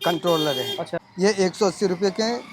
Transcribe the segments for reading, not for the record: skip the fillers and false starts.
Controller है। अच्छा। ये 180 रुपये के हैं।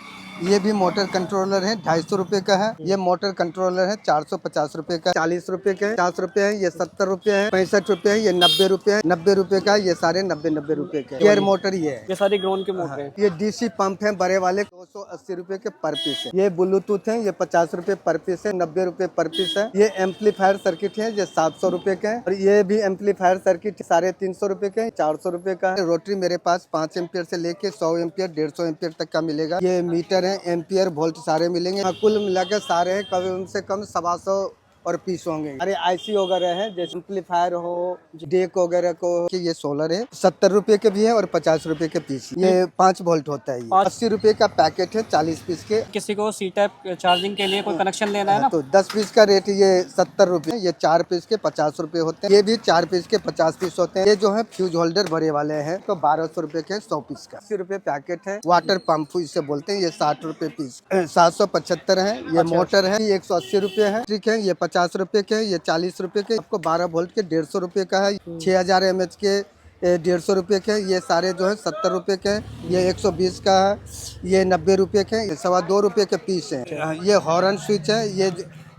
ये भी मोटर कंट्रोलर है, 250 रुपये का है। ये मोटर कंट्रोलर है, 450 रुपये का। 40 रुपये के हैं, 50 रुपये है। ये 70 रुपये है, 65 रुपये है। ये 90 रुपये है, 90 रुपये का। ये सारे 90-90 रुपये के। गियर मोटर ये है। ये सारी ग्रोन के हाँ, मोटर हैं। ये डीसी पंप है बड़े वाले, 280 रुपये के पर पीस है। ये ब्लूटूथ है, ये 50 रुपये पर पीस है, 90 रुपये पर पीस है। ये एम्पलीफायर सर्किट है, ये 700 रुपये के हैं। और ये भी एम्पलीफायर सर्किट 350 रुपये के, 400 रुपये का है। रोटरी मेरे पास 5 एम्पियर से लेके 100 एम्पियर 150 एम्पियर तक का मिलेगा। ये मीटर है, एम्पियर वोल्ट सारे मिलेंगे। कुल मिलाकर सारे हैं कम से कम 125 और पीस होंगे। अरे आईसी वगैरह है, जैसे एम्पलीफायर हो, डेक वगैरह को। कि ये सोलर है, 70 रुपये के भी है और 50 रुपये के पीस। ये 5 वोल्ट होता है। ये 80 रुपये का पैकेट है, 40 पीस के। किसी को सी टाइप चार्जिंग के लिए कोई कनेक्शन लेना है ना, तो 10 पीस का रेट ये 70 रुपये। ये 4 पीस के 50 रुपये होते हैं। ये भी 4 पीस के 50 पीस होते हैं। ये जो है फ्यूज होल्डर भरे वाले हैं, तो 1200 रुपये के 100 पीस का। 80 रुपये पैकेट है। वाटर पंप इसे बोलते हैं। ये 60 रुपये पीस, 775 है। ये मोटर है, 180 रुपये है। ठीक है, ये 50 रुपये के, ये 40 रुपये के। आपको 12 वोल्ट के 150 रुपये का है। 6000 mAh के 150 रुपये के। ये सारे जो है 70 रुपये के। ये 120 का है। ये 90 रुपये के। ये 2.25 रुपये के पीस है। ये हॉर्न स्विच है।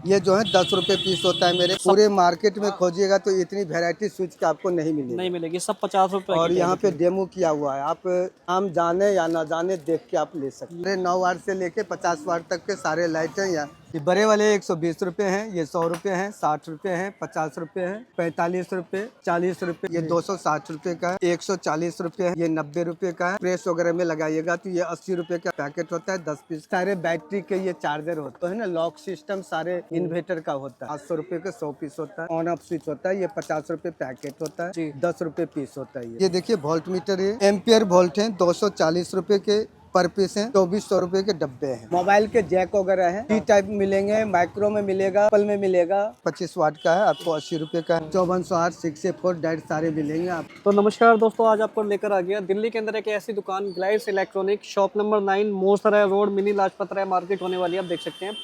ये जो है 10 रुपये पीस होता है। मेरे पूरे मार्केट में खोजिएगा तो इतनी वैरायटी स्विच की आपको नहीं मिलेगी। नहीं मिलेगी, सब 50 रुपए। और यहाँ पे डेमो किया हुआ है, आप हम जाने या ना जाने देख के आप ले सकते हैं। 9 वाट से लेके 50 वाट तक के सारे लाइट हैं यहाँ। ये बड़े वाले 120 रुपये हैं, ये 100 रुपये हैं, 60 रुपये हैं, 50 रुपये हैं, 45 रुपये, 40 रुपये। ये 260 रुपये का है, 140 रुपये है। ये 90 रुपये का है। प्रेस वगैरह में लगाइएगा तो ये 80 रुपये का पैकेट होता है, 10 पीस। सारे बैटरी के ये चार्जर होते हैं ना, लॉक सिस्टम सारे इन्वर्टर का होता है। 800 रुपये के 100 पीस होता है। ऑन ऑफ स्विच होता है। ये 50 रुपये पैकेट होता है, 10 रुपये पीस होता है। ये देखिए वोल्ट मीटर है, एम्पियर वोल्ट है, 240 रुपये के पर पीस है। 2400 रुपये के डब्बे हैं। मोबाइल के जैक वगैरह है, टी टाइप मिलेंगे, माइक्रो में मिलेगा, एप्पल में मिलेगा। 25 वाट का है, आपको 80 रुपये का है। 5408 6A4 डायरेक्ट सारे मिलेंगे आप। तो नमस्कार दोस्तों, आज आपको लेकर आ गया दिल्ली के अंदर एक ऐसी दुकान, Glides electronic, shop number 9, Morsarai road, mini Lajpat Rai market होने वाली है। आप देख सकते हैं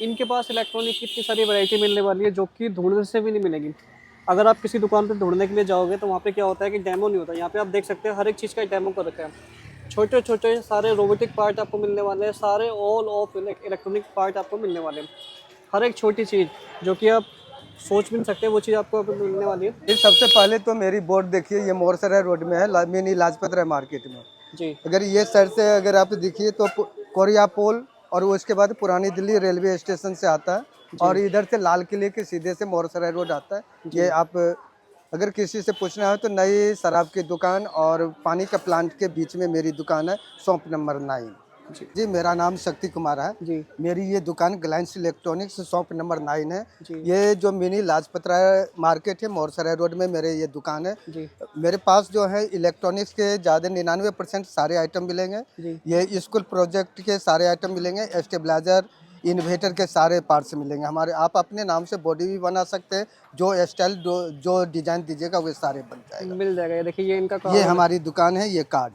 इनके पास इलेक्ट्रॉनिक की इतनी सारी वैरायटी मिलने वाली है जो कि ढूंढने से भी नहीं मिलेगी। अगर आप किसी दुकान पर ढूंढने के लिए जाओगे तो वहाँ पे क्या होता है कि डेमो नहीं होता। यहाँ पे आप देख सकते हैं हर एक चीज़ का डेमो कर रखा है। छोटे छोटे सारे रोबोटिक पार्ट आपको मिलने वाले हैं, सारे ऑल ऑफ इलेक्ट्रॉनिक पार्ट आपको मिलने वाले हैं। हर एक छोटी चीज़ जो कि आप सोच भी नहीं सकते वो चीज़ आपको मिलने वाली है। ये सबसे पहले तो मेरी बोर्ड देखिए, ये मोरसराय रोड में है, मिनी लाजपत राय मार्केट में जी। अगर ये साइड से अगर आप देखिए तो कोरिया पोल और उसके बाद पुरानी दिल्ली रेलवे स्टेशन से आता है। और इधर से लाल किले के सीधे से मोरसराय रोड आता है। ये आप अगर किसी से पूछना है तो नई शराब की दुकान और पानी का प्लांट के बीच में मेरी दुकान है, शॉप नंबर 9। जी मेरा नाम शक्ति कुमार है जी। मेरी ये दुकान ग्लाइड्स इलेक्ट्रॉनिक्स शॉप नंबर 9 है जी। ये जो मिनी लाजपत राय मार्केट है, मोरसराय रोड में मेरे ये दुकान है जी। मेरे पास जो है इलेक्ट्रॉनिक्स के ज़्यादा 99% सारे आइटम मिलेंगे जी। ये स्कूल प्रोजेक्ट के सारे आइटम मिलेंगे, स्टेबलाइजर इन्वर्टर के सारे पार्ट्स मिलेंगे हमारे। आप अपने नाम से बॉडी भी बना सकते हैं, जो स्टाइल जो डिजाइन दीजिएगा वो सारे बन जाएगा, मिल जाएगा। ये देखिए ये इनका कार्ड, ये हमारी दुकान है, ये कार्ड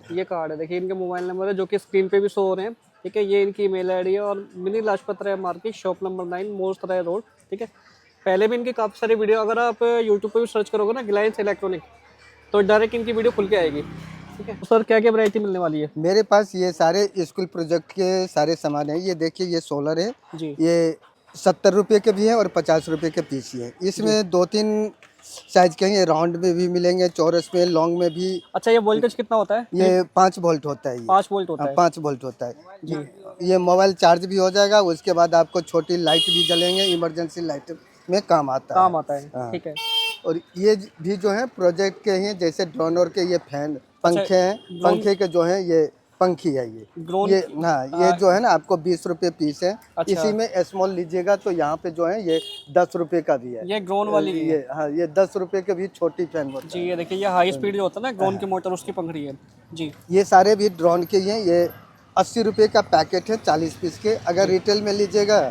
है। देखिए इनके मोबाइल नंबर है जो कि स्क्रीन पे भी शो हो रहे हैं। ठीक है, ये इनकी ईमेल आईडी है। और mini Lajpat Rai market, shop number 9, Morsarai road. ठीक है, पहले भी इनकी काफ़ी सारी वीडियो, अगर आप यूट्यूब पर भी सर्च करोगे ना ग्लाइड्स इलेक्ट्रॉनिक, तो डायरेक्ट इनकी वीडियो खुल के आएगी। ठीक है, तो सर क्या क्या वैरायटी मिलने वाली है? मेरे पास ये सारे स्कूल प्रोजेक्ट के सारे सामान है। ये देखिए ये सोलर है जी। ये 70 रुपये के भी है और 50 रुपये के पीस है। इसमें 2-3 साइज के हैं, ये राउंड में भी मिलेंगे, चौरस में, लॉन्ग में भी। अच्छा, ये वोल्टेज कितना होता है? ये 5 वोल्ट होता है। 5 वोल्ट होता है। 5 वोल्ट होता है जी। ये मोबाइल चार्ज भी हो जाएगा, उसके बाद आपको छोटी लाइट भी जलेंगे, इमरजेंसी लाइट में काम आता है। हाँ। ठीक है। और ये भी जो है प्रोजेक्ट के हैं, जैसे ड्रोनर के ये फैन पंखे हैं, पंखे के जो है ये पंखी है ये हाँ ये जो है ना आपको 20 रुपये पीस है। अच्छा। इसी में स्मॉल लीजिएगा तो यहाँ पे जो है ये 10 रुपये का भी है। ये ग्रोन वाली ये हाँ ये 10 रुपये के भी छोटी फैन होती है। जी, ये देखिए ये हाई स्पीड जो होता है ना ग्रोन की मोटर, उसकी पंखड़ी है जी। ये सारे भी ड्रोन के ही हैं। ये 80 रुपये का पैकेट है, 40 पीस के। अगर रिटेल में लीजिएगा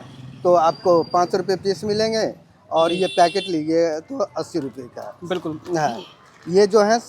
तो आपको 5 रुपये पीस मिलेंगे और ये पैकेट लीजिए तो 80 रुपये का। बिल्कुल। हाँ ये जो है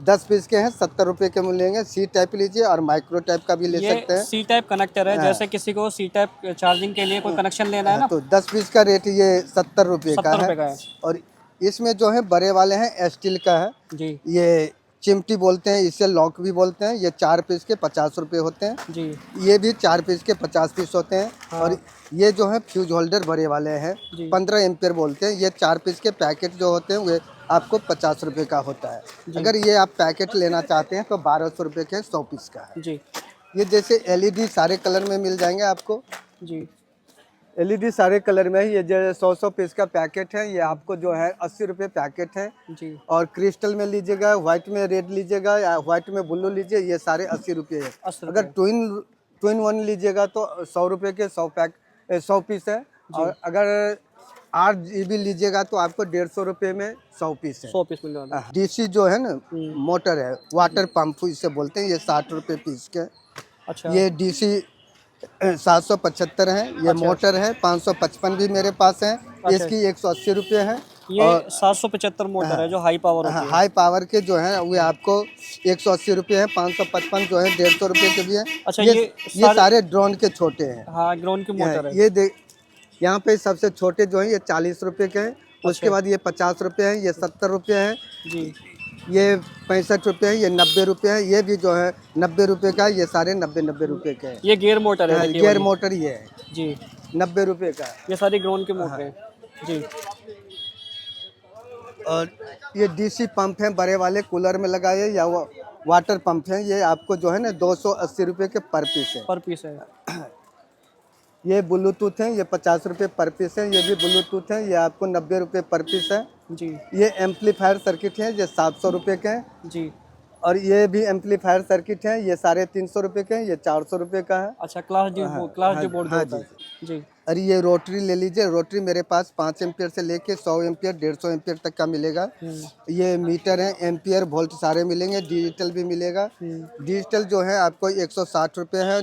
10 पीस के हैं, 70 रुपये के मिलेंगे। सी टाइप लीजिए और माइक्रो टाइप का भी ले सकते हैं। सी टाइप कनेक्टर है। जैसे किसी को सी टाइप चार्जिंग के लिए कोई कनेक्शन लेना है ना, तो 10 पीस का रेट ये 70 रुपये का है। और इसमें जो है बड़े वाले हैं, स्टील का है जी। ये चिमटी बोलते हैं, इसे लॉक भी बोलते हैं। ये 4 पीस के 50 रुपये होते हैं। जी ये भी 4 पीस के 50 पीस होते हैं। हाँ। और ये जो है फ्यूज होल्डर बड़े वाले हैं, जी 15 एम्पियर बोलते हैं। ये 4 पीस के पैकेट जो होते हैं वे आपको 50 रुपये का होता है। जी अगर ये आप पैकेट लेना चाहते हैं तो 1200 रुपये के 100 पीस का है। जी ये जैसे एलईडी सारे कलर में मिल जाएंगे आपको। जी एलईडी सारे कलर में है। ये जो 100 पीस का पैकेट है, ये आपको जो है 80 रुपये पैकेट है। जी और क्रिस्टल में लीजिएगा, व्हाइट में रेड लीजिएगा या व्हाइट में ब्लू लीजिए, ये सारे 80 रुपये है। 80 अगर रुपये। ट्विन वन लीजिएगा तो 100 रुपये के 100 पीस है। और अगर 8 GB लीजिएगा तो आपको 150 रुपये में 100 पीस है। 100 पीस मिलने वाला है। डीसी जो है ना मोटर है, वाटर पंप इसे बोलते हैं, ये 60 रुपये पीस के। अच्छा ये डीसी 775 है। ये मोटर है 555 भी मेरे पास है। इसकी 180 रुपये है। ये 775 मोटर है जो हाई पावर होती है। हाई पावर के जो है वो आपको 180 रुपये है। 555 जो है 150 रुपये के भी है। अच्छा, ये ये सारे ड्रोन के छोटे हैं। हाँ ग्राउंड की मोटर है। ये देख, यहाँ पे सबसे छोटे जो है ये 40 रुपये के हैं। उसके बाद ये 50 रुपये है, ये 70 रुपये है, जी ये 65 रुपये है, ये 90 रुपये है। ये भी जो है 90 रुपये का है। ये सारे 90 रुपये के हैं। ये गियर मोटर है देखिए गियर वाली। मोटर ये है, जी 90 रुपये का है। ये सारी ग्राउंड की मोटर है। जी और ये डीसी पंप है बड़े वाले, कूलर में लगाए या वाटर पंप है। ये आपको जो है ना 280 रुपये के पर पीस है। पर पीस है। ये ब्लूटूथ है, ये 50 रुपये पर पीस है। ये भी ब्लूटूथ है, ये आपको 90 रुपये पर पीस है। जी ये एम्पलीफायर सर्किट है, ये 700 रुपये के हैं। जी और ये भी एम्पलीफायर सर्किट है, ये 350 रुपये के हैं। ये 400 रुपये का है। अच्छा क्लास डी बोर्ड हाँ होता है। जी और ये रोटरी ले लीजिए। रोटरी मेरे पास 5 एम्पियर से लेके 100 एम्पियर 150 एम्पियर तक का मिलेगा। ये मीटर है, एम्पियर वोल्ट सारे मिलेंगे। डिजिटल भी मिलेगा। डिजिटल जो है आपको 160 रुपये है।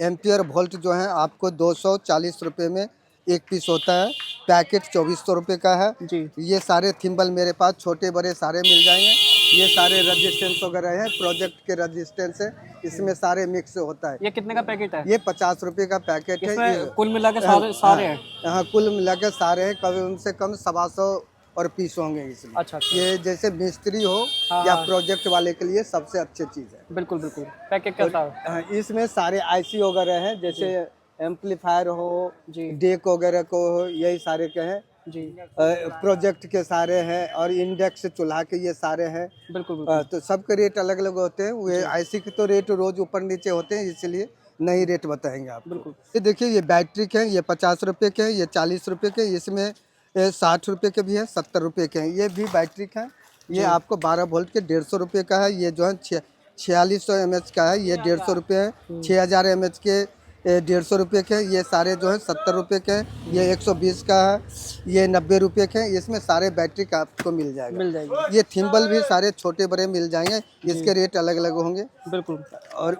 एम्पियर वोल्ट जो है आपको 240 रुपये में एक पीस होता है। पैकेट 2400 रुपये का है। जी ये सारे थिम्बल मेरे पास छोटे बड़े सारे मिल जाएंगे। ये सारे रजिस्टेंस वगैरह है, प्रोजेक्ट के रजिस्टेंस है, इसमें सारे मिक्स होता है। ये कितने का पैकेट है? ये 50 रुपये का पैकेट है। इसमें कुल मिला के सारे हैं। हाँ कुल मिला के सारे हैं। कम से कम 125 और पीस होंगे इसमें। अच्छा अच्छा। ये जैसे मिस्त्री हो हाँ, या हाँ। प्रोजेक्ट वाले के लिए सबसे अच्छी चीज़ है। बिल्कुल बिल्कुल। पैकेट कैसा है? हाँ, इसमें सारे आईसी वगैरह हैं, जैसे एम्पलीफायर हो, जी डेक वगैरह को हो, यही सारे के हैं। जी प्रोजेक्ट के सारे हैं और इंडेक्स चूल्हा के ये सारे हैं। बिल्कुल बिल्कुल। तो सबके रेट अलग अलग होते हैं। वे आईसी के तो रेट रोज ऊपर नीचे होते हैं, इसलिए नई रेट बताएंगे आपको। बिल्कुल। ये देखिए, ये बैटरी के हैं, ये 50 रुपये के हैं, ये 40 रुपये के हैं, इसमें 60 रुपये के भी हैं, 70 रुपये के हैं। ये भी बैटरी का है। ये आपको 12 वोल्ट के 150 रुपये का है। ये जो है 4600 mAh का है, ये 150 रुपये है। 6000 mAh के 150 रुपये के। ये सारे जो है 70 रुपये के हैं। ये 120 का है, ये 90 रुपये के हैं। इसमें सारे बैटरी का आपको मिल जाएगा। मिल जाएगी। ये थिम्बल भी सारे छोटे बड़े मिल जाएंगे, इसके रेट अलग अलग होंगे। बिल्कुल। और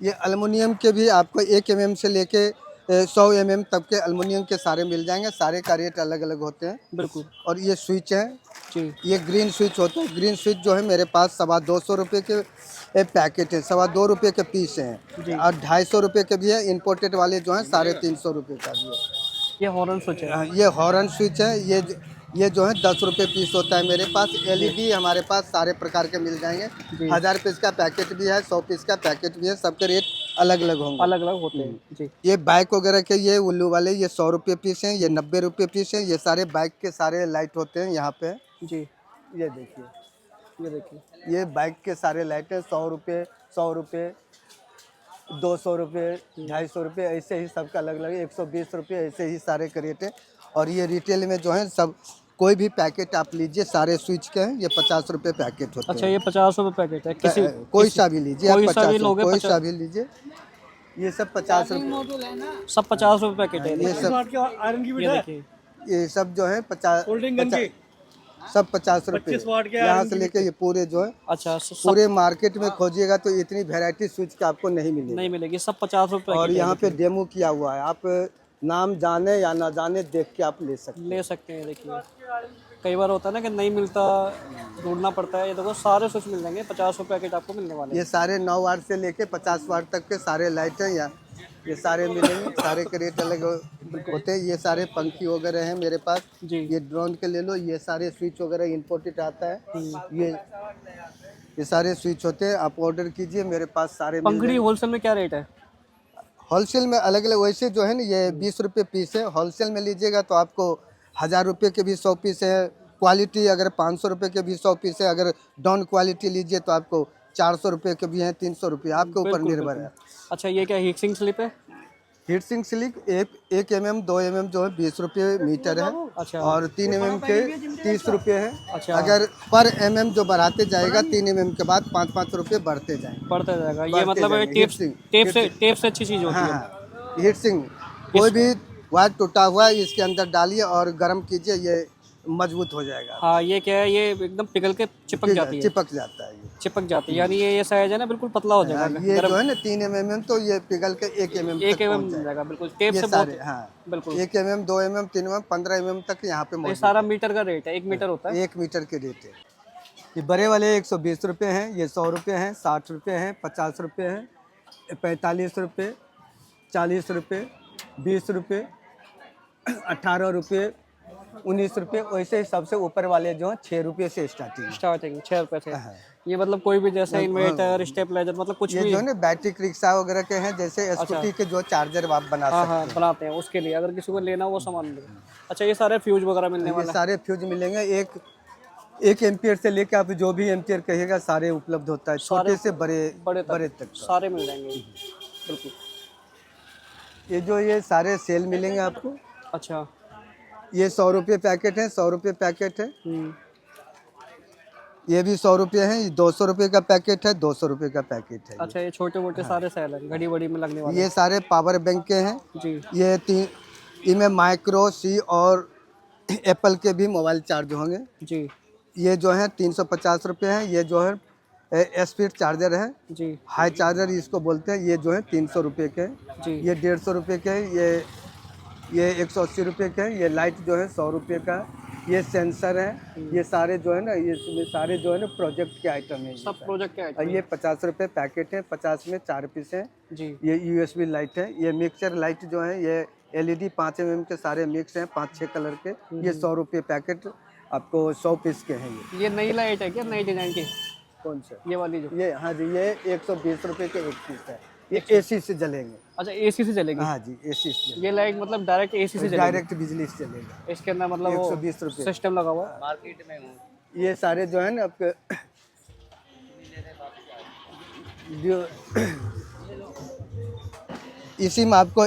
ये एल्युमिनियम के भी आपको 1 mm से लेके 100 mm तक के एल्युमिनियम के सारे मिल जाएंगे। सारे का रेट अलग अलग होते हैं। बिल्कुल। और ये स्विच है, जी ये ग्रीन स्विच होता है। ग्रीन स्विच जो है मेरे पास 225 रुपये के पैकेट है, 225 रुपये के पीस हैं। और 250 रुपये के भी है। इम्पोर्टेड वाले जो हैं 350 रुपये का भी है। ये हॉर्न स्विच है। ये हॉर्न स्विच है। ये जो है 10 रुपये पीस होता है मेरे पास। एलईडी हमारे पास सारे प्रकार के मिल जाएंगे। 1000 पीस का पैकेट भी है, 100 पीस का पैकेट भी है। सबके रेट अलग अलग होंगे। अलग अलग होते हैं। जी ये बाइक वगैरह के ये उल्लू वाले, ये 100 रुपये पीस हैं, ये 90 रुपये पीस हैं। ये सारे बाइक के सारे लाइट होते हैं यहाँ पे। जी ये देखिए, ये देखिए, ये बाइक के सारे लाइट हैं। 100 रुपये, 100 रुपये, 200 रुपये, 250 रुपये, ऐसे ही सबका अलग अलग 120 रुपये, ऐसे ही सारे के रेट है। और ये रिटेल में जो है सब कोई भी पैकेट आप लीजिए, सारे स्विच के हैं, ये 50 रुपये पैकेट होते हैं। अच्छा ये 50 रुपये पैकेट है। किसी कोई सा भी लीजिए आप, कोई सा भी 50 लोगे कोई 50 सा भी लीजिए। ये सब 50 रुपये, सब 50 रुपये पैकेट है। ये सब ये देखिए, ये सब जो है 50 सब 50 रुपये। यहाँ से लेके ये पूरे जो है अच्छा पूरे मार्केट में खोजिएगा तो इतनी वैरायटी स्विच का आपको नहीं मिलेगी। नहीं मिलेगी, सब 50 रुपये और यहाँ पे डेमो किया हुआ है, आप नाम जाने या ना जाने देख के आप ले सकते हैं। देखिए कई बार होता है ना कि नहीं मिलता, ढूंढना पड़ता है। ये देखो सारे स्विच मिल जाएंगे, 50 रुपये पैकेट आपको मिलने वाले हैं। ये सारे 9 वाट से लेके 50 वाट तक के सारे लाइट हैं। ये सारे मिलेंगे, सारे के रेट अलग होते हैं। ये सारे पंखी वगैरह हैं मेरे पास। जी। ये ड्रोन के ले लो, ये सारे स्विच वगैरह इंपोर्टेड आता है। ये सारे स्विच होते हैं, आप ऑर्डर कीजिए, मेरे पास सारे मिल पंखड़ी जाएंगे। होलसेल में क्या रेट है? होलसेल में अलग अलग, वैसे जो है ना ये 20 रुपये पीस है। होलसेल में लीजिएगा तो आपको 1000 रुपये के भी 100 पीस है। क्वालिटी अगर 500 रुपये के भी 100 पीस है। अगर डाउन क्वालिटी लीजिए तो आपको 400 रुपये के भी हैं, 300 रुपये, आपके ऊपर बिल्कुल निर्भर बिल्कुल। है। अच्छा, ये क्या हीट सिंक स्लिप है? हीट सिंक स्लिक एक mm 2 mm जो है 20 रुपये मीटर है। अच्छा। और 3 mm के 30 रुपये है। अच्छा। अगर पर mm जो बढ़ाते जाएगा 3 mm के बाद 5-5 रुपये बढ़ते जाएंगे। बढ़ता जाएगा, ये बढ़ते मतलब जाएंगे। टेप हीट सिंक, टेप से अच्छी चीज़ होती हाँ है। हाँ, हीट सिंक कोई भी वायर टूटा हुआ है इसके अंदर डालिए और गर्म कीजिए, ये मजबूत हो जाएगा। हाँ, ये क्या है, ये एकदम पिघल के चिपक जाती है। चिपक जाता है ये। चिपक जाती है, यानी ये साइज है ना, बिल्कुल पतला हो जाएगा। ये गर्म जो है ना 3 mm तो ये पिघल के 1 mm एक तक एम पहुंच एम जाएगा। जाएगा, बिल्कुल टेप ये से सारे बहुत। हाँ, बिल्कुल। 1 mm 2 mm 3 mm 15 mm तक यहाँ पे ये मौजूद सारा मीटर का रेट है, 1 मीटर होता है। 1 मीटर के रेट है। ये बड़े वाले 120 रुपये हैं, ये 100 रुपये हैं, 60 रुपये हैं, 50 रुपये हैं, 45 रुपये, 40 रुपये, 20 रुपये, 18 रुपये, 19 रुपये। वैसे ही सबसे ऊपर वाले जो हैं 6 रुपये से स्टार्टिंग है। स्टार्टिंग 6 रुपये से। हाँ। ये मतलब कोई भी जैसे इन्वर्टर, स्टेबलाइजर, मतलब कुछ ये भी। जो है ना बैटरी रिक्शा वगैरह के हैं, जैसे स्कूटी के जो चार्जर आप बना हाँ सकते हाँ, हैं। बनाते हैं उसके लिए, अगर किसी को लेना हो वो सामान ले। अच्छा, ये सारे फ्यूज वगैरह मिलने ये वाला है? सारे फ्यूज मिलेंगे। एक एम्पियर से लेकर आप जो भी एम्पियर कहिएगा सारे उपलब्ध होता है, छोटे से बड़े बड़े तक का। सारे मिल जाएंगे। बिल्कुल। ये सारे सेल मिलेंगे आपको। अच्छा। ये 100 रुपये पैकेट है, 100 रुपये पैकेट है। हम्म। ये भी 100 रुपये है। ये 200 रुपये का पैकेट है, 200 रुपये का पैकेट है। अच्छा, ये छोटे मोटे सारे सेल हैं, घड़ी वड़ी में लगने वाले। ये सारे पावर बैंक के हैं। जी। ये इनमें माइक्रो सी और एप्पल के भी मोबाइल चार्ज होंगे। जी। ये जो है 350 रुपये है। ये जो है स्पीड चार्जर है, जी। हाई चार्जर इसको बोलते हैं। ये जो है 300 रुपये के हैं। जी। ये 150 रुपये के हैं। ये 180 रुपये के हैं। ये लाइट जो है 100 रुपये का। ये सेंसर है। ये सारे जो है ना, ये सारे जो है ना प्रोजेक्ट के आइटम है। सब प्रोजेक्ट के आइटम। ये 50 रुपये पैकेट है, 50 में 4 पीस है। जी। ये USB लाइट है। ये मिक्सर लाइट जो है ये LED 5 mm के सारे मिक्स हैं, 5-6 कलर के। ये 100 रुपये पैकेट आपको 100 पीस के हैं। ये नई लाइट है क्या, नई डिजाइन की? कौन सा? ये वाली जो। ये हाँ जी, ये 120 रुपये के एक पीस है। ये AC से जलेंगे। अच्छा, एसी से चलेगी? हाँ जी, AC से ये लाइट मतलब डायरेक्ट एसी से चलेगी? डायरेक्ट बिजली से चलेगा। इसके अंदर मतलब 120 रुपये सिस्टम लगा हुआ है मार्केट में। ये सारे जो है ना आपके जो इसी में आपको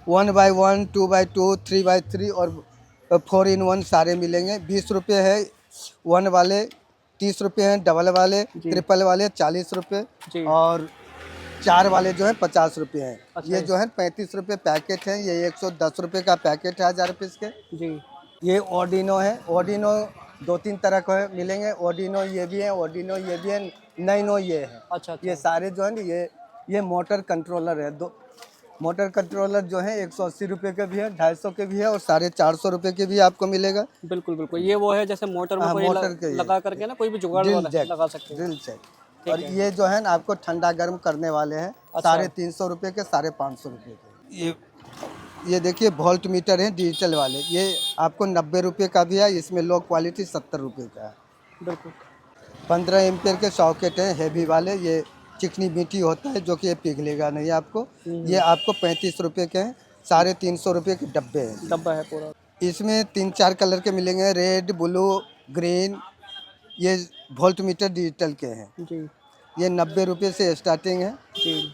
1x1, 2x2, 3x3 और 4-in-1 सारे मिलेंगे। 20 रुपये है 1 वाले, 30 रुपये हैं डबल वाले, ट्रिपल वाले 40 रुपये जी। और 4 वाले जो है 50 रुपये हैं। अच्छा। ये जो है 35 रुपये पैकेट है। ये 110 रुपये का पैकेट है 1000 पीस के। जी। ये ऑर्डिनो है। ऑर्डिनो 2-3 तरह के मिलेंगे। ऑर्डिनो ये भी है, ऑर्डिनो ये भी है, नैनो ये है। अच्छा। ये सारे जो है ना ये मोटर कंट्रोलर है। मोटर कंट्रोलर जो है 180 रुपये के भी है, 250 के भी है और 450 रुपये के भी आपको मिलेगा। बिल्कुल बिल्कुल। ये वो है जैसे मोटर में कोई मोटर के लगा करके ना, कोई भी जुगाड़ वाला लगा सकते हैं। Drill check. और ये जो है ना आपको ठंडा गर्म करने वाले हैं। 350 रुपये के, 550 रुपये के। ये देखिए वोल्ट मीटर है डिजिटल वाले। ये आपको 90 रुपये का भी है। इसमें लो क्वालिटी 70 रुपये का है। बिल्कुल। 15 एम्पियर के सॉकेट हैं हैवी वाले। ये चिकनी मिट्टी होता है जो कि ये पिघलेगा नहीं आपको। ये आपको 35 रुपये के हैं। 350 रुपये के डब्बे हैं। डब्बा है पूरा। इसमें 3-4 कलर के मिलेंगे, रेड, ब्लू, ग्रीन। ये वोल्ट मीटर डिजिटल के हैं। जी। ये 90 रुपये से स्टार्टिंग है। जी।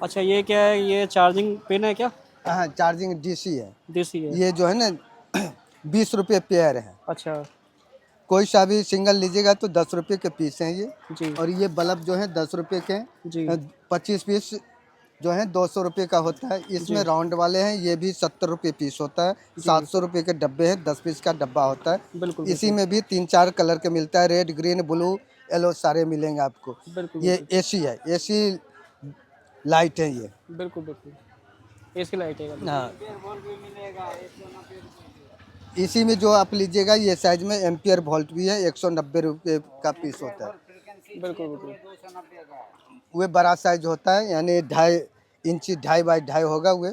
अच्छा, ये क्या है, ये चार्जिंग पिन है क्या? हाँ, चार्जिंग DC है। देसी है। ये जो है ना 20 रुपये पेयर है। अच्छा। कोई सा भी सिंगल लीजिएगा तो 10 रुपये के पीस हैं ये। जी। और ये बल्ब जो है 10 रुपये के हैं। जी। 25 पीस जो है 200 रुपये का होता है। इसमें राउंड वाले हैं, ये भी 70 रुपये पीस होता है। 700 रुपये के डब्बे हैं, 10 पीस का डब्बा होता है। बिल्कुल। इसी में भी 3-4 कलर के मिलता है, रेड, ग्रीन, ब्लू, येलो सारे मिलेंगे आपको। बिल्कुल। ये AC है, AC लाइट है ये। बिल्कुल बिल्कुल। एसी लाइट है। हाँ, इसी में जो आप लीजिएगा ये साइज में एम्पियर वोल्ट भी है। 190 रुपये का पीस होता है। बिल्कुल बिल्कुल। वो बड़ा साइज होता है, यानी इंची 2.5 बाई 2.5 होगा हुए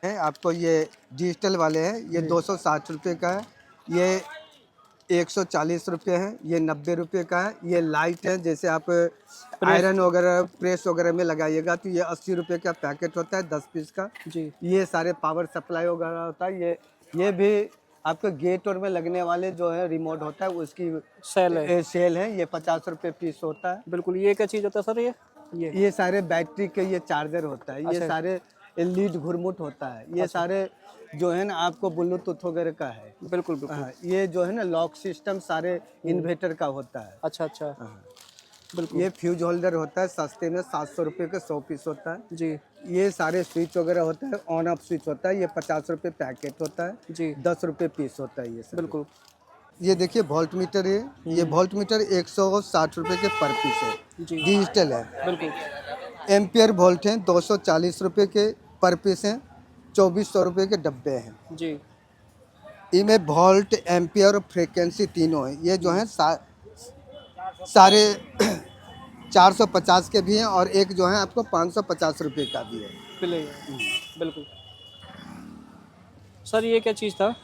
है। आपको ये डिजिटल वाले हैं, ये 260 रुपये का है, ये 140 रुपये है, ये 90 रुपये का है। ये लाइट है, जैसे आप आयरन वगैरह प्रेस वगैरह में लगाइएगा तो ये 80 रुपये का पैकेट होता है 10 पीस का। जी ये सारे पावर सप्लाई वगैरह होता है। ये भी आपके गेट और में लगने वाले जो है रिमोट होता है उसकी सेल है। सेल है। ये 50 रुपये पीस होता है। बिल्कुल, ये क्या चीज़ होता है सर? ये सारे बैटरी के ये चार्जर होता है। ये अच्छा। सारे लीड घुरमुट होता है। ये सारे जो है ना आपको ब्लूटूथ वगैरह का है। बिल्कुल बिल्कुल। हाँ, ये जो है ना लॉक सिस्टम सारे इन्वर्टर का होता है। अच्छा अच्छा। हाँ। बिल्कुल। ये फ्यूज होल्डर होता है, सस्ते में 700 रुपये का 100 पीस होता है। जी ये सारे स्विच वगैरह होता है, ऑन ऑफ स्विच होता है। ये 50 रुपये पैकेट होता है, जी 10 रुपये पीस होता है ये सब। बिल्कुल। ये देखिए वोल्ट मीटर है, ये वोल्ट मीटर 160 रुपये के पर पीस है, जी डिजिटल है। बिल्कुल। एम्पियर वोल्ट हैं 240 रुपये के पर पीस हैं, 2400 रुपये के डब्बे हैं। जी इनमें वोल्ट एम्पियर और फ्रीक्वेंसी तीनों हैं। ये जो हैं सारे 450 के भी हैं और एक जो है आपको 550 रुपये का भी है। मिलेगा। बिल्कुल। सर ये क्या चीज़ था?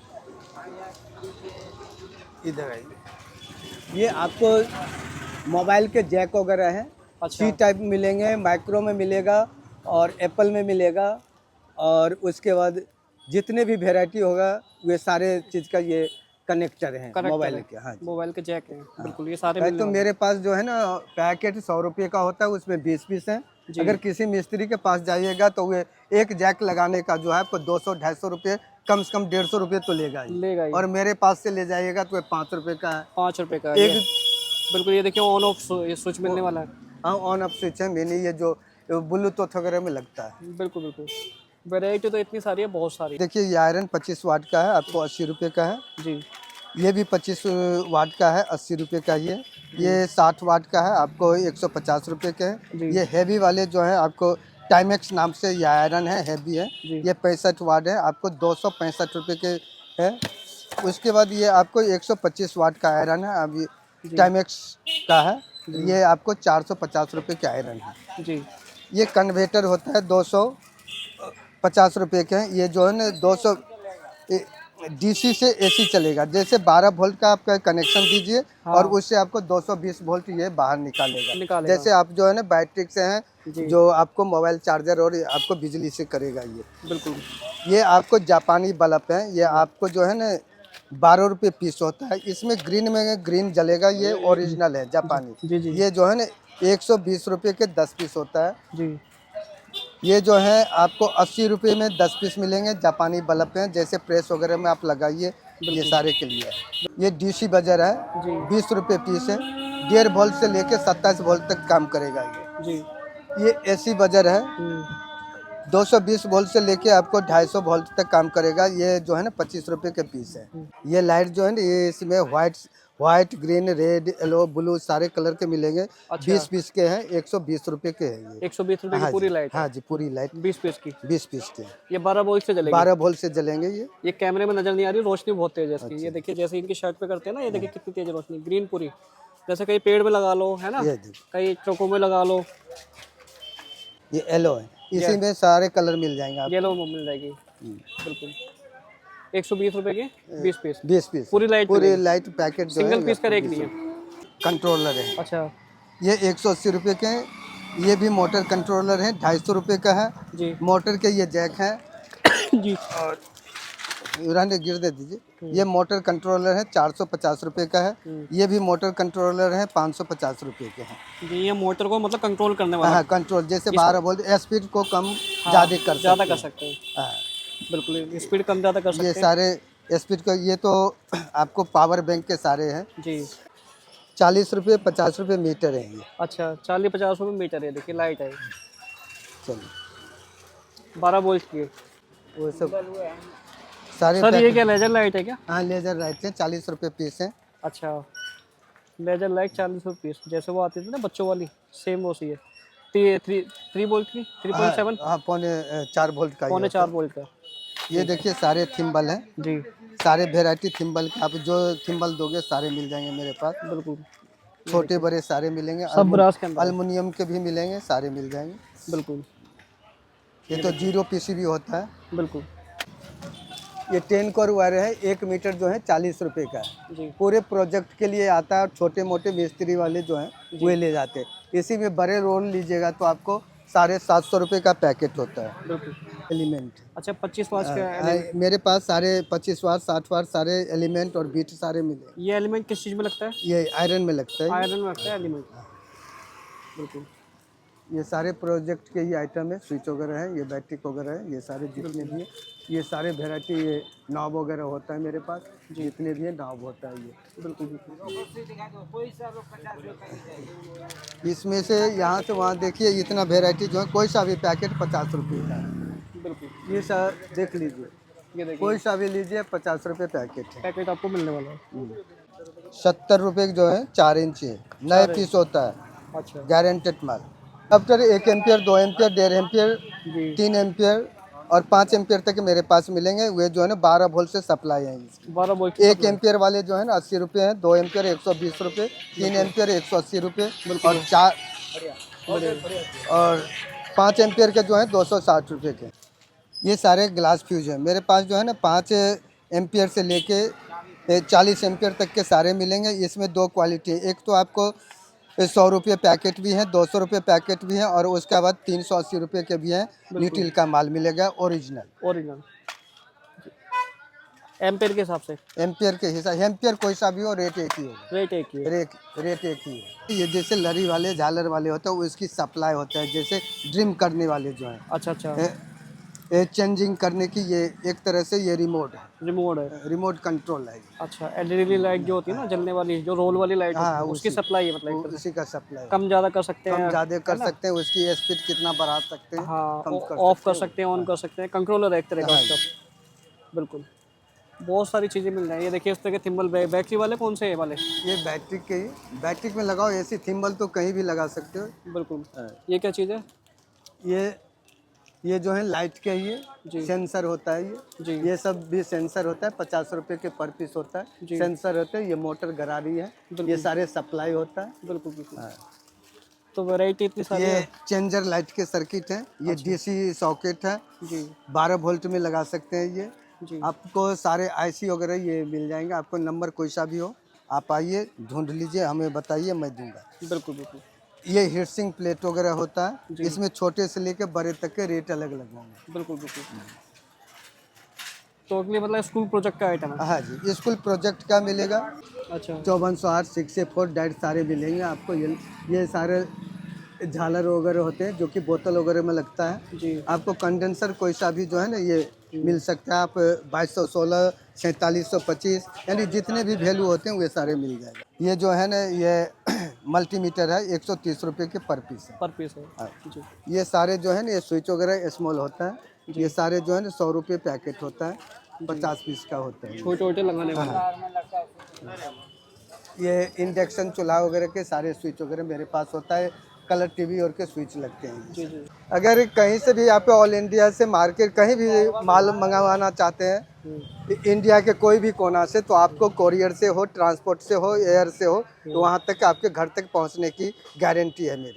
इधर आइए। ये आपको मोबाइल के जैक वगैरह हैं। अच्छा। सी टाइप मिलेंगे, माइक्रो में मिलेगा और एप्पल में मिलेगा। और उसके बाद जितने भी वेराइटी होगा वे सारे चीज़ का ये कनेक्टर हैं मोबाइल के। हाँ जी। मोबाइल के जैक हैं। बिल्कुल, ये सारे है मिलने तो वाले मेरे पास जो है ना पैकेट 100 रुपये का होता है, उसमें 20 पीस हैं। जी। अगर किसी मिस्त्री के पास जाइएगा तो वे एक जैक लगाने का जो है आपको 200-250 रुपये, कम से कम 150 रुपये तो लेगा ही। लेगा ही। और मेरे पास से ले जाइएगा तो 5 रुपये का है 5 रुपये का एक। ये। बिल्कुल, ये देखिए ऑन ऑफ ये स्विच मिलने वाला है। हाँ, ऑन ऑफ स्विच है मैंने, ये जो ब्लूटूथ वगैरह में लगता है। बिल्कुल बिल्कुल। वैरायटी तो इतनी सारी है, बहुत सारी। देखिए ये आयरन 25 वाट का है, आपको 80 रुपये का है। जी ये भी 25 वाट का है, 80 रुपये का। ये 60 वाट का है, आपको 150 रुपये के है। जी। ये हैवी वाले जो है आपको टाइमेक्स नाम से ये आयरन है, हैवी है। जी। ये 65 वाट है, आपको 265 रुपये के है। उसके बाद ये आपको 125 वाट का आयरन है, अब ये टाइमेक्स का है। ये आपको 450 रुपये के आयरन है। जी ये कन्वर्टर होता है 250 रुपये के हैं। ये जो है ना 200 डीसी से एसी चलेगा। जैसे 12 वोल्ट का आपका कनेक्शन दीजिए और उससे आपको 220 वोल्ट ये बाहर निकालेगा। जैसे आप जो है ना बैटरी से हैं जो आपको मोबाइल चार्जर और आपको बिजली से करेगा ये। बिल्कुल। ये आपको जापानी बल्ब है, ये आपको जो है ना 12 रुपये पीस होता है। इसमें ग्रीन में ग्रीन जलेगा, ये ओरिजिनल है जापानी। जी जी ये जो है ना 120 रुपये के 10 पीस होता है। जी ये जो है आपको 80 रुपये में 10 पीस मिलेंगे, जापानी बल्ब हैं, जैसे प्रेस वगैरह में आप लगाइए, ये सारे के लिए है। ये डीसी बजर है, जी 20 रुपये पीस है। 1.5 वोल्ट से लेके 27 वोल्ट तक काम करेगा जी। ये एसी बजर है, 220 वोल्ट से लेके आपको 250 वोल्ट तक काम करेगा। ये जो है ना 25 रुपये के पीस है। ये लाइट जो है ना ये इसमें white green red yellow blue सारे कलर के मिलेंगे। अच्छा। 20 पीस के हैं, 120 रुपये के हैं ये। 120 रुपये की हाँ पूरी जी, लाइट? हाँ जी पूरी लाइट 20 पीस की? 20 पीस के। ये 12 वोल्ट से जलेगी? 12 वोल्ट से जलेंगे ये। ये कैमरे में नजर नहीं आ रही, रोशनी बहुत तेज है इसकी। ये देखिए जैसे इनकी शर्ट पे करते हैं ना, ये देखिए कितनी तेज रोशनी, ग्रीन पूरी। जैसे कहीं पेड़ में लगा लो, है ना, ये देखिए कहीं चौकों में लगा लो। ये येलो है, इसी में सारे कलर मिल जाएंगे आपको। येलो में मिल जाएगी। बिल्कुल। 120 रुपये के 20 पीस? 20 पीस पूरी लाइट? पूरी लाइट पैकेट जो है सिंगल पीस का रेट नहीं है? कंट्रोलर है। अच्छा ये 180 रुपये के हैं। ये भी मोटर कंट्रोलर है, 250 रुपये का है। जी मोटर के ये जैक है जी। और रहने गिर दे दीजिए। ये मोटर कंट्रोलर है, 450 रुपये का है। ये भी मोटर कंट्रोलर है, 550 रुपये के हैं। जी, ये मोटर को मतलब कंट्रोल करने वाला? हाँ कंट्रोल, जैसे 12 वोल्ट स्पीड को कम ज़्यादा कर सकते हैं। हैं। हाँ, बिल्कुल, स्पीड कम ज़्यादा कर सकते ये हैं। सारे स्पीड का ये तो आपको पावर बैंक के सारे हैं। जी 40 रुपये 50 रुपये मीटर है ये। अच्छा, 40-50 रुपये मीटर है। देखिए लाइट है, चलिए 12 वोल्ट की। वो सब सारे सर ये पैकेट- क्या लेजर लाइट है क्या? हाँ लेजर लाइट है, 40 रुपये पीस है। अच्छा, लेजर लाइट 40 रुपये पीस, जैसे वो आती थी ना बच्चों वाली, सेम वो सी है। 3 वोल्ट की, 3.7? हाँ 4 वोल्ट का ही पौने होता 4 वोल्ट का। है। ये देखिए सारे थिम्बल हैं, जी सारे वेराइटी थिम्बल के, आप जो थिम्बल दोगे सारे मिल जाएंगे मेरे पास। बिल्कुल, छोटे बड़े सारे मिलेंगे, सब ब्रास के अंदर है। एल्युमिनियम के भी मिलेंगे, सारे मिल जाएंगे। बिल्कुल। ये तो 0 पीसीबी होता है। बिल्कुल ये 10 कोर वायर है, 1 मीटर जो है 40 रुपए का है। जी। पूरे प्रोजेक्ट के लिए आता है और छोटे मोटे मिस्त्री वाले जो हैं वे ले जाते हैं। इसी में बड़े रोल लीजिएगा तो आपको 750 रुपये का पैकेट होता है बिल्कुल। एलिमेंट। अच्छा 25 वाट्स का मेरे पास सारे 25 वाट 60 वाट सारे एलिमेंट और बीट सारे मिले। ये एलिमेंट किस चीज़ में लगता है? ये आयरन में लगता है। आयरन में लगता है एलिमेंट। बिल्कुल ये सारे प्रोजेक्ट के ही आइटम है, स्विच वगैरह है, ये बैटरी वगैरह है, ये सारे जितने भी हैं, ये सारे वेराइटी, ये नॉब वगैरह होता है मेरे पास, जितने भी है नॉब होता है ये। बिल्कुल बिल्कुल। इसमें से यहाँ से वहाँ देखिए इतना वेराइटी जो है, कोई सा भी पैकेट 50 रुपये का है। बिल्कुल ये सर देख लीजिए, ये देखिए कोई सा भी लीजिए 50 रुपये पैकेट है। पैकेट आपको मिलने वाला है। 70 रुपये जो है 4 इंच है, नए पीस होता है, अच्छा गारंटेड माल। अब तक 1 एम्पियर 2 एम्पियर 1.5 एम्पियर जी 3 एम्पियर और 5 एम्पियर तक मेरे पास मिलेंगे। वे जो है ना 12 वोल्ट से सप्लाई है इसकी। 12 वोल्ट 1 एम्पियर वाले जो है ना 80 रुपये हैं, 2 एम्पियर 120 रुपये, 3 एम्पियर 180 रुपये और 5 एम्पियर के जो है 260 रुपये के। ये सारे ग्लास फ्यूज हैं मेरे पास जो है ना, 5 एम्पियर से लेके 40 एम्पियर तक के सारे मिलेंगे। इसमें 2 क्वालिटी है, एक तो आपको 100 रुपये पैकेट भी है, 200 रुपये पैकेट भी है और उसके बाद 380 रुपये के भी हैं। न्यूट्रिल का माल मिलेगा ओरिजिनल एम्पेयर के हिसाब से। एम्पियर के हिसाब, एम्पियर कोई सा भी हो, रेट एक ही होगा। रेट एक ही है। रेट एक ही है। ये जैसे लरी वाले झालर वाले होते हैं उसकी सप्लाई होता है, जैसे ड्रिम करने वाले जो हैं, अच्छा अच्छा ये चेंजिंग करने की, ये एक तरह से ये रिमोट है, रिमोट कंट्रोल है। अच्छा एलईडी लाइट जो होती है ना जलने वाली, जो रोल वाली लाइट हाँ, होती है, उसकी सप्लाई है, मतलब उसी का सप्लाई कम ज़्यादा कर सकते हैं, कम ज़्यादा कर सकते हैं, उसकी स्पीड कितना बढ़ा सकते हैं, हाँ कम ऑफ कर सकते हैं, ऑन कर सकते हैं, कंट्रोलर है एक तरह का उसका। बिल्कुल बहुत सारी चीज़ें मिल रही हैं। ये देखिए इस तरह के थिम्बल बैटरी वाले कौन से वाले? ये बैटरी के ही, बैटरी में लगाओ, ऐसी थिम्बल तो कहीं भी लगा सकते हो। बिल्कुल ये क्या चीज़ है? ये जो है लाइट के ही जी। सेंसर होता है जी। ये सब भी सेंसर होता है, 50 रुपये के पर पीस होता है। सेंसर होते हैं, ये मोटर गरारी है, ये सारे सप्लाई होता है। बिल्कुल बिल्कुल। तो वैरायटी इतनी सारी ये है। चेंजर लाइट के सर्किट है, ये डीसी सॉकेट है जी 12 वोल्ट में लगा सकते हैं ये। जी आपको सारे आईसी वगैरह ये मिल जाएंगे, आपको नंबर कोई सा भी हो आप आइए ढूंढ लीजिए, हमें बताइए, मैं दूंगा। बिल्कुल बिल्कुल। ये हीटसिंग प्लेट वगैरह होता है, इसमें छोटे से लेकर बड़े तक के रेट अलग अलग होंगे। बिल्कुल बिल्कुल। तो अगले मतलब स्कूल प्रोजेक्ट का आइटम है? हाँ जी, स्कूल प्रोजेक्ट का मिलेगा। अच्छा 5408 6A4 डायरेक्ट सारे मिलेंगे आपको। ये सारे झालर वगैरह होते हैं जो कि बोतल वगैरह में लगता है। जी आपको कंडेंसर कोई सा भी जो है ना ये मिल सकता है। आप 2216 4725 यानी जितने भी वैल्यू होते हैं वे सारे मिल जाएंगे। ये जो है ना ये मल्टीमीटर है, 130 रुपये के पर पीस है। पर पीस है हाँ। जी। ये सारे जो है ना ये स्विच वगैरह स्मॉल होता है, ये सारे जो है ना 100 रुपये पैकेट होता है, 50 पीस का होता है। छोटे छोटे लगाने वाले। ये इंडक्शन चूल्हा वगैरह के सारे स्विच वगैरह मेरे पास होता है, कलर टीवी और के स्विच लगते हैं। जी जी। अगर कहीं से भी आप ऑल इंडिया से मार्केट कहीं भी माल मंगवाना चाहते हैं इंडिया के कोई भी कोना से, तो आपको कोरियर से हो, ट्रांसपोर्ट से हो, एयर से हो, तो वहाँ तक आपके घर तक पहुँचने की गारंटी है मेरी।